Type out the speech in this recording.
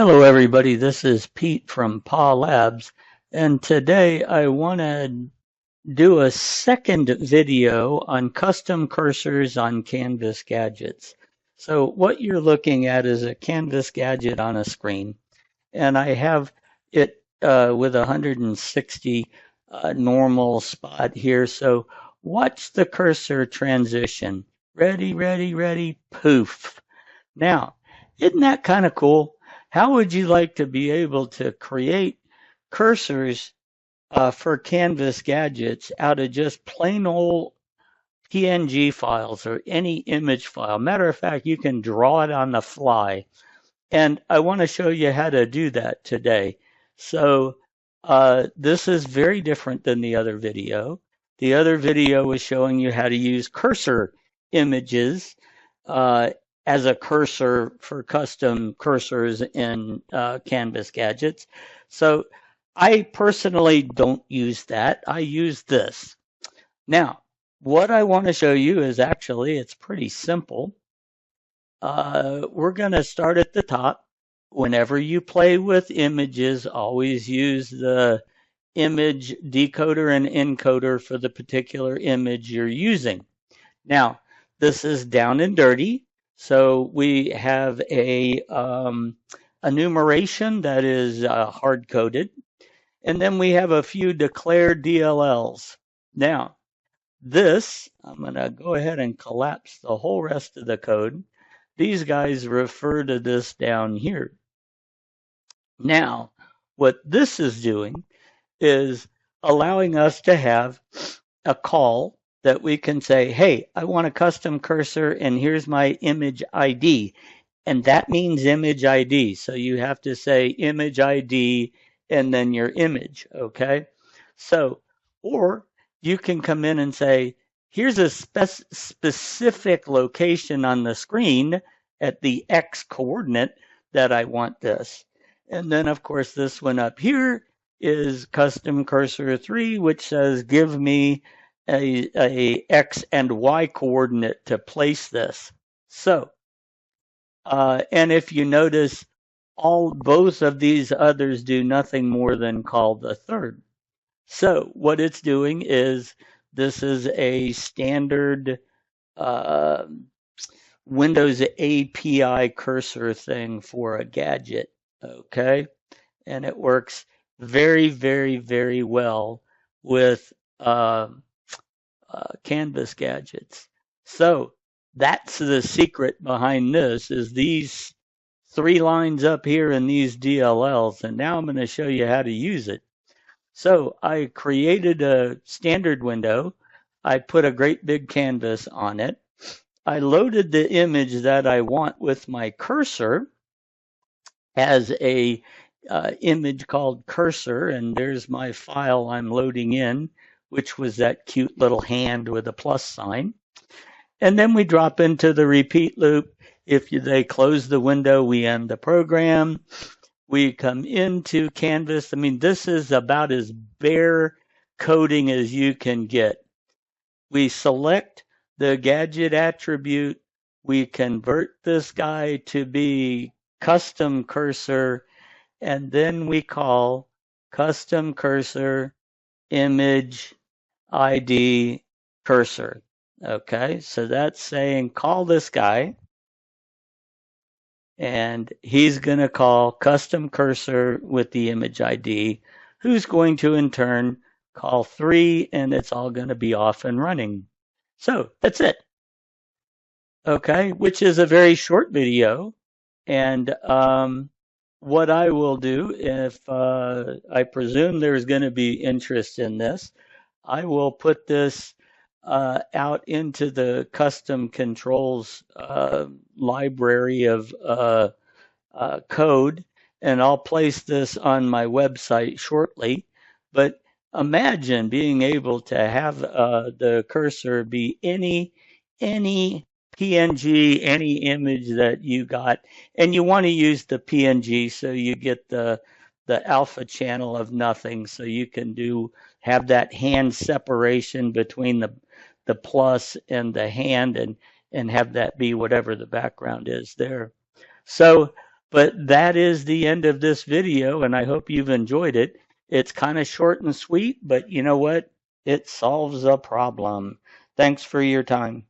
Hello everybody, this is Pete from PA Labs, and today I want to do a second video on custom cursors on Canvas gadgets. So what you're looking at is a Canvas gadget on a screen, and I have it with 160 normal spot here. So watch the cursor transition. Ready, ready, ready, poof. Now, isn't that kind of cool? How would you like to be able to create cursors for Canvas gadgets out of just plain old PNG files or any image file? Matter of fact, you can draw it on the fly. And I want to show you how to do that today. So this is very different than the other video. The other video was showing you how to use cursor images as a cursor for custom cursors in Canvas gadgets. So I personally don't use that. I use this. Now, what I want to show you is actually, it's pretty simple. We're going to start at the top. Whenever you play with images, always use the image decoder and encoder for the particular image you're using. Now, this is down and dirty. So we have a enumeration that is hard-coded. And then we have a few declared DLLs. Now, this, I'm going to go ahead and collapse the whole rest of the code. These guys refer to this down here. Now, what this is doing is allowing us to have a call that we can say, hey, I want a custom cursor and here's my image ID. And that means image ID. So you have to say image ID and then your image, okay? So, or you can come in and say, here's a specific location on the screen at the X coordinate that I want this. And then, of course, this one up here is custom cursor 3, which says give me a X and Y coordinate to place this. So, and if you notice, both of these others do nothing more than call the third. So what it's doing is this is a standard Windows API cursor thing for a gadget, okay? And it works very, very, very well with Canvas gadgets. So that's the secret behind this is these 3 lines up here in these DLLs. And now I'm going to show you how to use it. So I created a standard window. I put a great big canvas on it. I loaded the image that I want with my cursor as a image called cursor. And there's my file I'm loading in, which was that cute little hand with a plus sign. And then we drop into the repeat loop. If they close the window, we end the program. We come into Canvas. I mean, this is about as bare coding as you can get. We select the gadget attribute. We convert this guy to be custom cursor. And then we call custom cursor image ID cursor. Okay, so that's saying call this guy. And he's going to call custom cursor with the image ID, who's going to in turn call 3, and it's all going to be off and running. So that's it. Okay, which is a very short video. And what I will do, if I presume there's going to be interest in this, I will put this out into the custom controls library of code, and I'll place this on my website shortly. But imagine being able to have the cursor be any PNG, any image that you got, and you want to use the PNG so you get the alpha channel of nothing, so you can have that hand separation between the plus and the hand and have that be whatever the background is there. So But that is the end of this video, and I hope you've enjoyed it. It's kind of short and sweet, but you know what? It solves a problem. Thanks for your time.